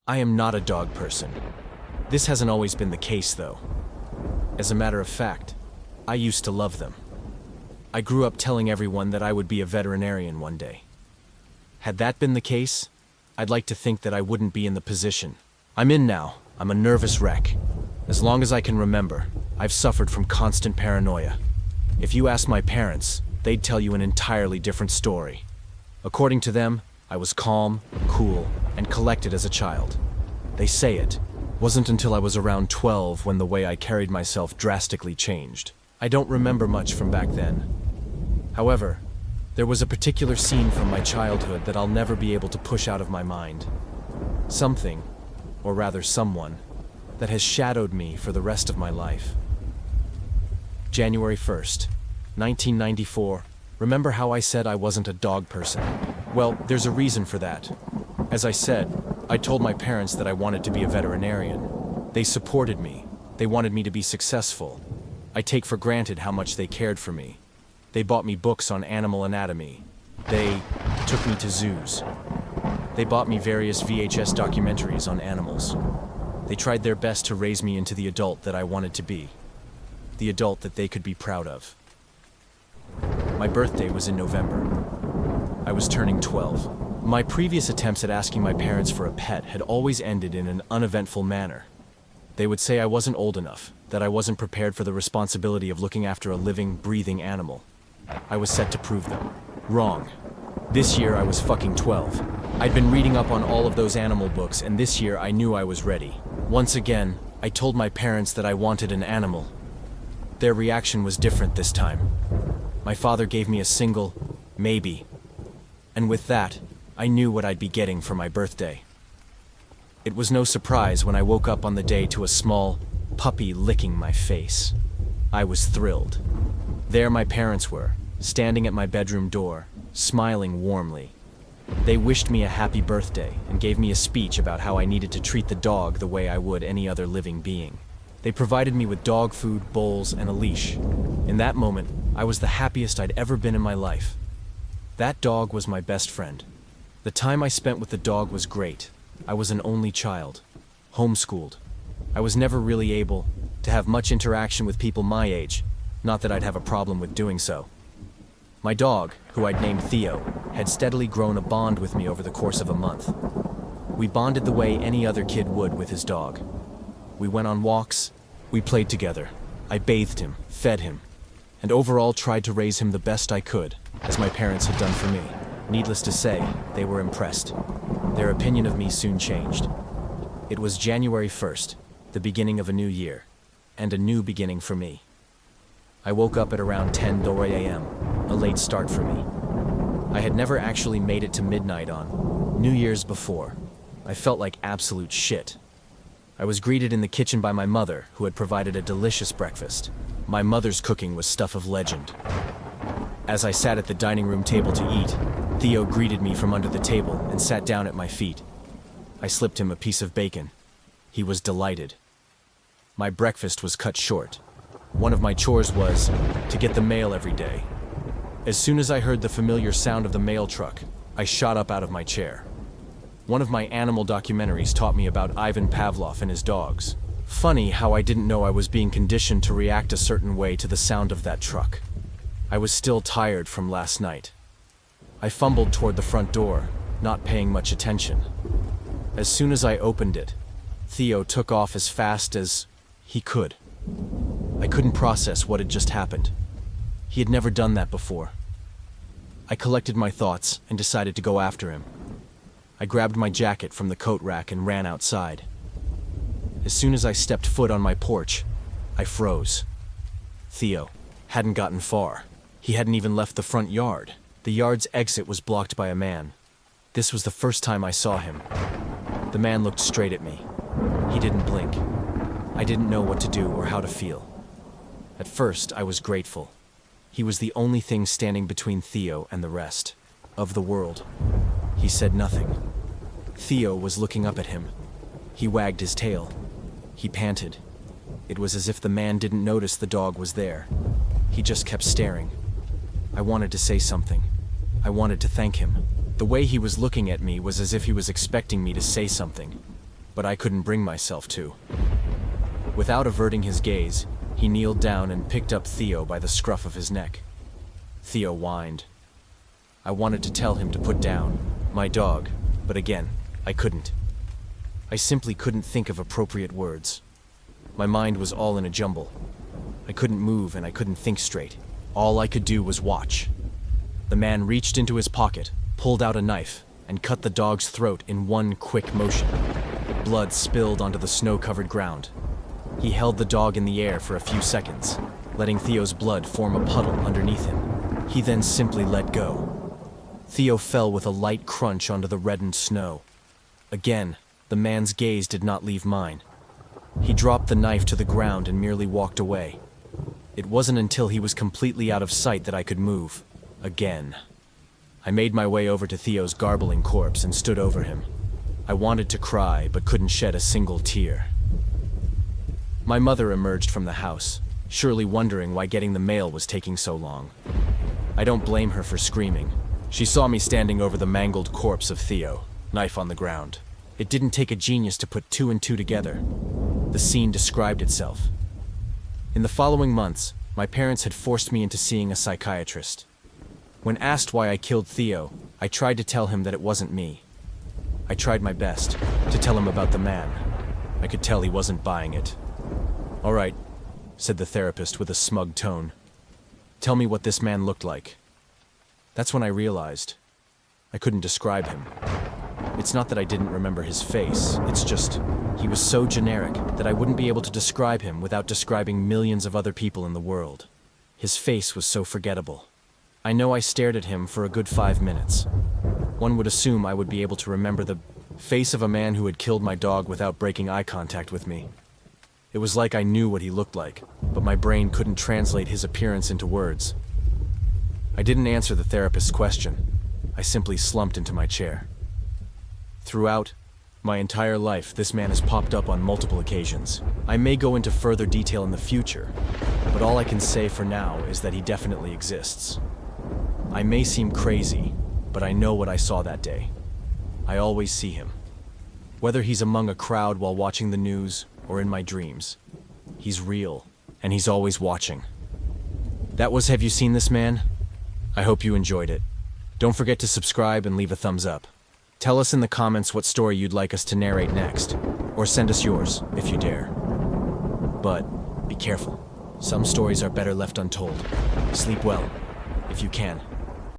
I am not a dog person. This hasn't always been the case, though. As a matter of fact, I used to love them. I grew up telling everyone that I would be a veterinarian one day. Had that been the case, I'd like to think that I wouldn't be in the position I'm in now. I'm a nervous wreck. As long as I can remember, I've suffered from constant paranoia. If you ask my parents, they'd tell you an entirely different story. According to them, I was calm, cool, and collected as a child. They say it wasn't until I was around 12 when the way I carried myself drastically changed. I don't remember much from back then. However, there was a particular scene from my childhood that I'll never be able to push out of my mind. Something, or rather someone, that has shadowed me for the rest of my life. January 1st, 1994. Remember how I said I wasn't a dog person? Well, there's a reason for that. As I said, I told my parents that I wanted to be a veterinarian. They supported me. They wanted me to be successful. I take for granted how much they cared for me. They bought me books on animal anatomy. They took me to zoos. They bought me various VHS documentaries on animals. They tried their best to raise me into the adult that I wanted to be. The adult that they could be proud of. My birthday was in November. I was turning 12. My previous attempts at asking my parents for a pet had always ended in an uneventful manner. They would say I wasn't old enough, that I wasn't prepared for the responsibility of looking after a living, breathing animal. I was set to prove them wrong. This year I was fucking 12. I'd been reading up on all of those animal books, and this year I knew I was ready. Once again, I told my parents that I wanted an animal. Their reaction was different this time. My father gave me a single maybe. And with that, I knew what I'd be getting for my birthday. It was no surprise when I woke up on the day to a small puppy licking my face. I was thrilled. There my parents were, standing at my bedroom door, smiling warmly. They wished me a happy birthday and gave me a speech about how I needed to treat the dog the way I would any other living being. They provided me with dog food, bowls, and a leash. In that moment, I was the happiest I'd ever been in my life. That dog was my best friend. The time I spent with the dog was great. I was an only child, homeschooled. I was never really able to have much interaction with people my age, not that I'd have a problem with doing so. My dog, who I'd named Theo, had steadily grown a bond with me over the course of a month. We bonded the way any other kid would with his dog. We went on walks, we played together. I bathed him, fed him, and overall tried to raise him the best I could, as my parents had done for me. Needless to say, they were impressed. Their opinion of me soon changed. It was January 1st, the beginning of a new year, and a new beginning for me. I woke up at around 10:30 a.m., a late start for me. I had never actually made it to midnight on New Year's before. I felt like absolute shit. I was greeted in the kitchen by my mother, who had provided a delicious breakfast. My mother's cooking was stuff of legend. As I sat at the dining room table to eat, Theo greeted me from under the table and sat down at my feet. I slipped him a piece of bacon. He was delighted. My breakfast was cut short. One of my chores was to get the mail every day. As soon as I heard the familiar sound of the mail truck, I shot up out of my chair. One of my animal documentaries taught me about Ivan Pavlov and his dogs. Funny how I didn't know I was being conditioned to react a certain way to the sound of that truck. I was still tired from last night. I fumbled toward the front door, not paying much attention. As soon as I opened it, Theo took off as fast as he could. I couldn't process what had just happened. He had never done that before. I collected my thoughts and decided to go after him. I grabbed my jacket from the coat rack and ran outside. As soon as I stepped foot on my porch, I froze. Theo hadn't gotten far. He hadn't even left the front yard. The yard's exit was blocked by a man. This was the first time I saw him. The man looked straight at me. He didn't blink. I didn't know what to do or how to feel. At first, I was grateful. He was the only thing standing between Theo and the rest of the world. He said nothing. Theo was looking up at him. He wagged his tail. He panted. It was as if the man didn't notice the dog was there. He just kept staring. I wanted to say something. I wanted to thank him. The way he was looking at me was as if he was expecting me to say something. but I couldn't bring myself to. Without averting his gaze, he kneeled down and picked up Theo by the scruff of his neck. Theo whined. I wanted to tell him to put down my dog, but again, I couldn't. I simply couldn't think of appropriate words. My mind was all in a jumble. I couldn't move and I couldn't think straight. All I could do was watch. The man reached into his pocket, pulled out a knife, and cut the dog's throat in one quick motion. Blood spilled onto the snow-covered ground. He held the dog in the air for a few seconds, letting Theo's blood form a puddle underneath him. He then simply let go. Theo fell with a light crunch onto the reddened snow. Again, the man's gaze did not leave mine. He dropped the knife to the ground and merely walked away. It wasn't until he was completely out of sight that I could move. Again. I made my way over to Theo's garbling corpse and stood over him. I wanted to cry, but couldn't shed a single tear. My mother emerged from the house, surely wondering why getting the mail was taking so long. I don't blame her for screaming. She saw me standing over the mangled corpse of Theo, knife on the ground. It didn't take a genius to put two and two together. The scene described itself. In the following months, my parents had forced me into seeing a psychiatrist. When asked why I killed Theo, I tried to tell him that it wasn't me. I tried my best to tell him about the man. I could tell he wasn't buying it. "All right," said the therapist with a smug tone. "Tell me what this man looked like." That's when I realized I couldn't describe him. It's not that I didn't remember his face, it's just he was so generic that I wouldn't be able to describe him without describing millions of other people in the world. His face was so forgettable. I know I stared at him for a good 5 minutes. One would assume I would be able to remember the face of a man who had killed my dog without breaking eye contact with me. It was like I knew what he looked like, but my brain couldn't translate his appearance into words. I didn't answer the therapist's question. I simply slumped into my chair. Throughout my entire life, this man has popped up on multiple occasions. I may go into further detail in the future, but all I can say for now is that he definitely exists. I may seem crazy, but I know what I saw that day. I always see him. Whether he's among a crowd while watching the news or in my dreams, he's real, and he's always watching. That was Have You Seen This Man? I hope you enjoyed it. Don't forget to subscribe and leave a thumbs up. Tell us in the comments what story you'd like us to narrate next, or send us yours if you dare. But be careful. Some stories are better left untold. Sleep well, if you can.